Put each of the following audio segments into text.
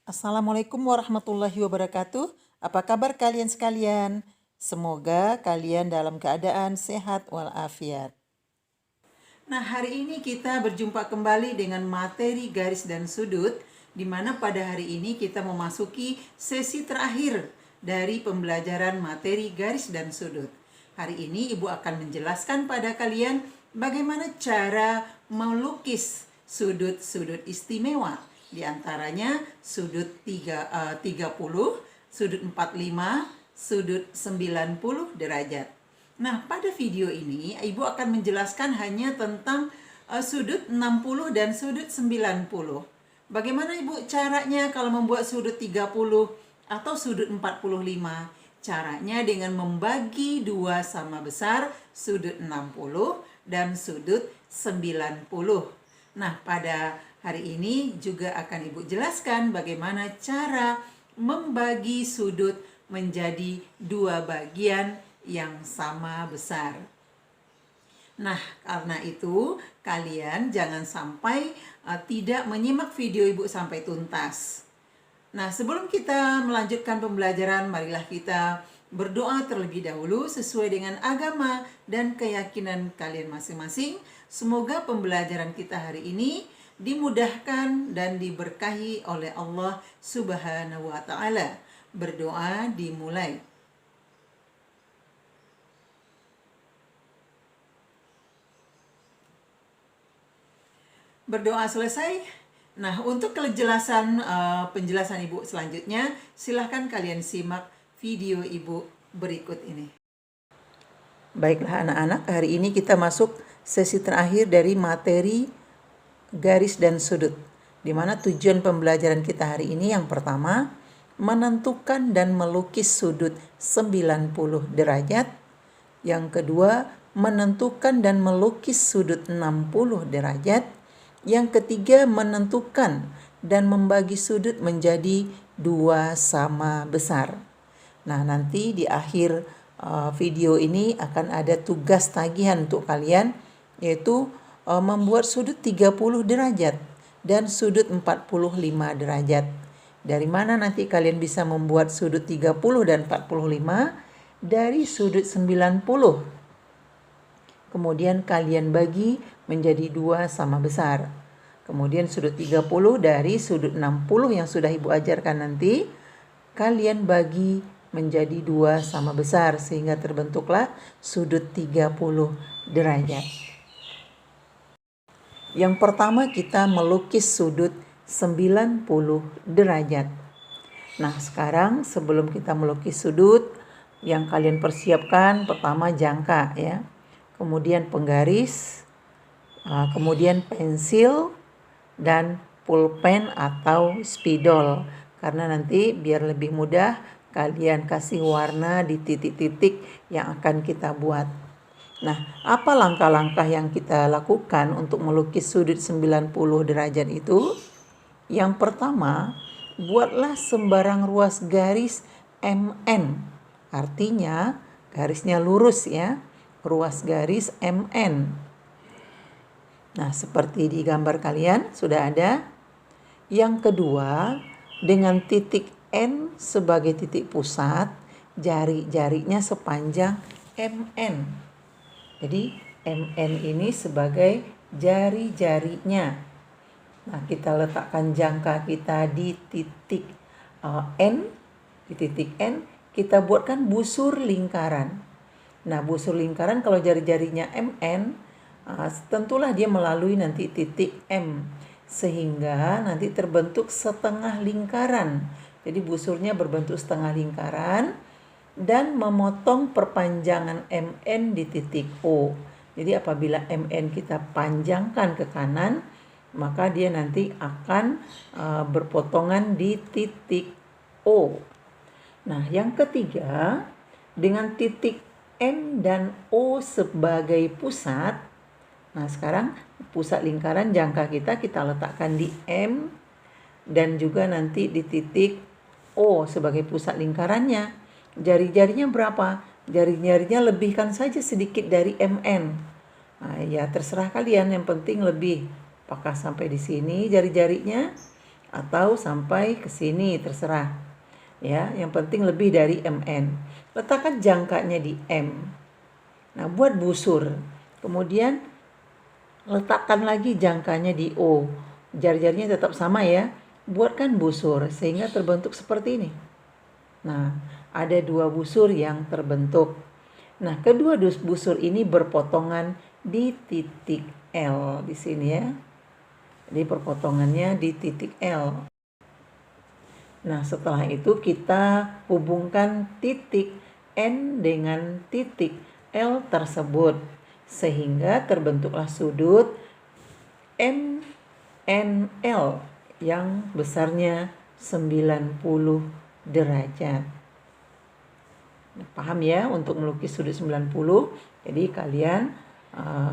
Assalamualaikum warahmatullahi wabarakatuh. Apa kabar kalian sekalian? Semoga kalian dalam keadaan sehat walafiat. Nah, hari ini kita berjumpa kembali dengan materi garis dan sudut, di mana pada hari ini kita memasuki sesi terakhir dari pembelajaran materi garis dan sudut. Hari ini Ibu akan menjelaskan pada kalian bagaimana cara melukis sudut-sudut istimewa. Di antaranya sudut 30, sudut 45, sudut 90 derajat. Nah, pada video ini Ibu akan menjelaskan hanya tentang sudut 60 dan sudut 90. Bagaimana Ibu caranya kalau membuat sudut 30 atau sudut 45? Caranya dengan membagi dua sama besar sudut 60 dan sudut 90. Nah, pada hari ini juga akan Ibu jelaskan bagaimana cara membagi sudut menjadi dua bagian yang sama besar. Nah, karena itu kalian jangan sampai tidak menyimak video Ibu sampai tuntas. Nah, sebelum kita melanjutkan pembelajaran, marilah kita berdoa terlebih dahulu sesuai dengan agama dan keyakinan kalian masing-masing. Semoga pembelajaran kita hari ini dimudahkan dan diberkahi oleh Allah Subhanahu wa Ta'ala. Berdoa dimulai. Berdoa selesai. Nah, untuk kejelasan penjelasan Ibu selanjutnya, silahkan kalian simak video Ibu berikut ini. Baiklah anak-anak, hari ini kita masuk sesi terakhir dari materi garis dan sudut, di mana tujuan pembelajaran kita hari ini yang pertama, menentukan dan melukis sudut 90 derajat. Yang kedua, menentukan dan melukis sudut 60 derajat. Yang ketiga, menentukan dan membagi sudut menjadi dua sama besar. Nah, nanti di akhir video ini akan ada tugas tagihan untuk kalian, yaitu membuat sudut 30 derajat dan sudut 45 derajat. Dari mana nanti kalian bisa membuat sudut 30 dan 45? Dari sudut 90. Kemudian kalian bagi menjadi dua sama besar. Kemudian sudut 30 dari sudut 60 yang sudah Ibu ajarkan nanti, kalian bagi menjadi dua sama besar sehingga terbentuklah sudut 30 derajat. Yang pertama kita melukis sudut 90 derajat. Nah, sekarang sebelum kita melukis sudut, yang kalian persiapkan pertama jangka ya. Kemudian penggaris, kemudian pensil dan pulpen atau spidol. Karena nanti biar lebih mudah kalian kasih warna di titik-titik yang akan kita buat. Nah, apa langkah-langkah yang kita lakukan untuk melukis sudut 90 derajat itu? Yang pertama, buatlah sembarang ruas garis MN. Artinya garisnya lurus ya, ruas garis MN. Nah, seperti di gambar kalian sudah ada. Yang kedua, dengan titik N sebagai titik pusat, jari-jarinya sepanjang MN. Jadi MN ini sebagai jari-jarinya. Nah, kita letakkan jangka kita di titik N, di titik N, kita buatkan busur lingkaran. Nah, busur lingkaran kalau jari-jarinya MN, tentulah dia melalui nanti titik M, sehingga nanti terbentuk setengah lingkaran. Jadi busurnya berbentuk setengah lingkaran dan memotong perpanjangan MN di titik O. Jadi apabila MN kita panjangkan ke kanan, maka dia nanti akan berpotongan di titik O. Nah, yang ketiga, dengan titik M dan O sebagai pusat. Nah, sekarang pusat lingkaran jangka kita letakkan di M dan juga nanti di titik O sebagai pusat lingkarannya. Jari-jarinya berapa? Jari-jarinya lebihkan saja sedikit dari MN. Nah, ya terserah kalian, yang penting lebih. Apakah sampai di sini jari-jarinya atau sampai ke sini terserah. Ya, yang penting lebih dari MN. Letakkan jangkanya di M. Nah, buat busur. Kemudian letakkan lagi jangkanya di O. Jari-jarinya tetap sama ya. Buatkan busur sehingga terbentuk seperti ini. Nah, ada 2 busur yang terbentuk. Nah, kedua busur ini berpotongan di titik L di sini ya. Jadi perpotongannya di titik L. Nah, setelah itu kita hubungkan titik N dengan titik L tersebut sehingga terbentuklah sudut MNL yang besarnya 90 derajat. Nah, paham ya untuk melukis sudut 90? Jadi kalian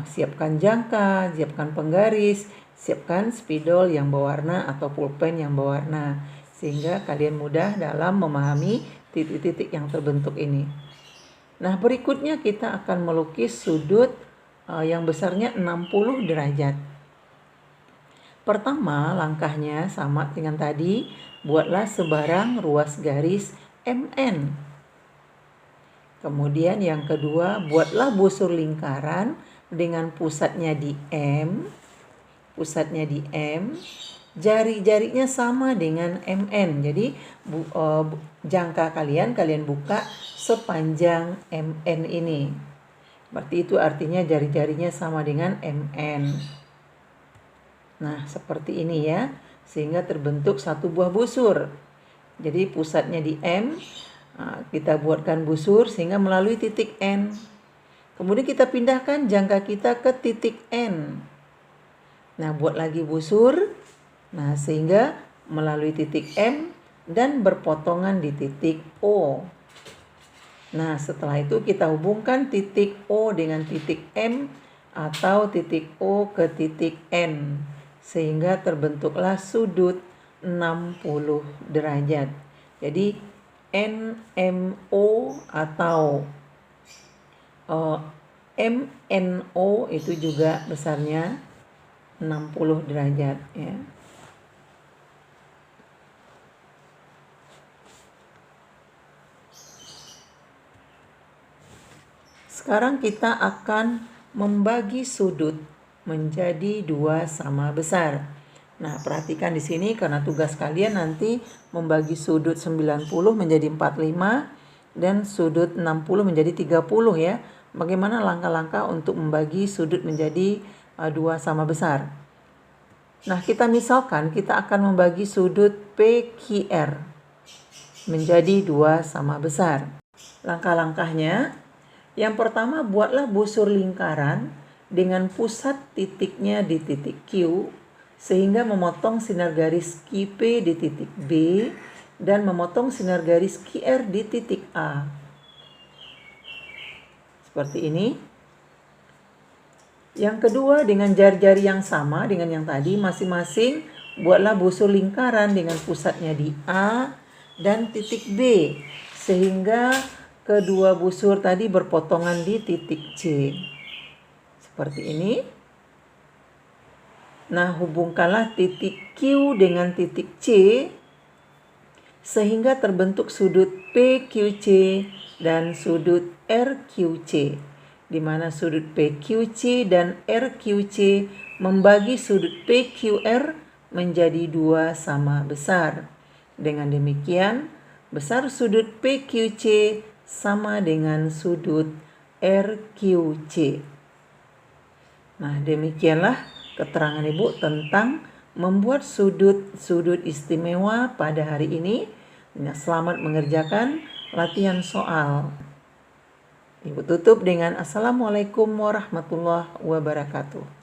siapkan jangka, siapkan penggaris, siapkan spidol yang berwarna atau pulpen yang berwarna sehingga kalian mudah dalam memahami titik-titik yang terbentuk ini. Nah, berikutnya kita akan melukis sudut yang besarnya 60 derajat. Pertama, langkahnya sama dengan tadi, buatlah sebarang ruas garis MN. Kemudian yang kedua, buatlah busur lingkaran dengan pusatnya di M. Pusatnya di M. Jari-jarinya sama dengan MN. Jadi jangka kalian buka sepanjang MN ini. Berarti itu artinya jari-jarinya sama dengan MN. Nah, seperti ini ya. Sehingga terbentuk satu buah busur. Jadi pusatnya di M. Kita buatkan busur sehingga melalui titik N. Kemudian kita pindahkan jangka kita ke titik N. Nah, buat lagi busur. Nah, sehingga melalui titik M dan berpotongan di titik O. Nah, setelah itu kita hubungkan titik O dengan titik M atau titik O ke titik N. Sehingga terbentuklah sudut 60 derajat. Jadi NMO atau MNO itu juga besarnya 60 derajat ya. Sekarang kita akan membagi sudut menjadi 2 sama besar. Nah, perhatikan di sini karena tugas kalian nanti membagi sudut 90 menjadi 45 dan sudut 60 menjadi 30 ya. Bagaimana langkah-langkah untuk membagi sudut menjadi 2 sama besar? Nah, kita misalkan kita akan membagi sudut PQR menjadi 2 sama besar. Langkah-langkahnya, yang pertama buatlah busur lingkaran dengan pusat titiknya di titik Q sehingga memotong sinar garis QP di titik B dan memotong sinar garis QR di titik A. Seperti ini. Yang kedua, dengan jari-jari yang sama dengan yang tadi, masing-masing buatlah busur lingkaran dengan pusatnya di A dan titik B sehingga kedua busur tadi berpotongan di titik C. Seperti ini. Nah, hubungkanlah titik Q dengan titik C sehingga terbentuk sudut PQC dan sudut RQC, di mana sudut PQC dan RQC membagi sudut PQR menjadi 2 sama besar. Dengan demikian, besar sudut PQC sama dengan sudut RQC. Nah, demikianlah keterangan Ibu tentang membuat sudut istimewa pada hari ini. Selamat mengerjakan latihan soal. Ibu tutup dengan Assalamualaikum warahmatullahi wabarakatuh.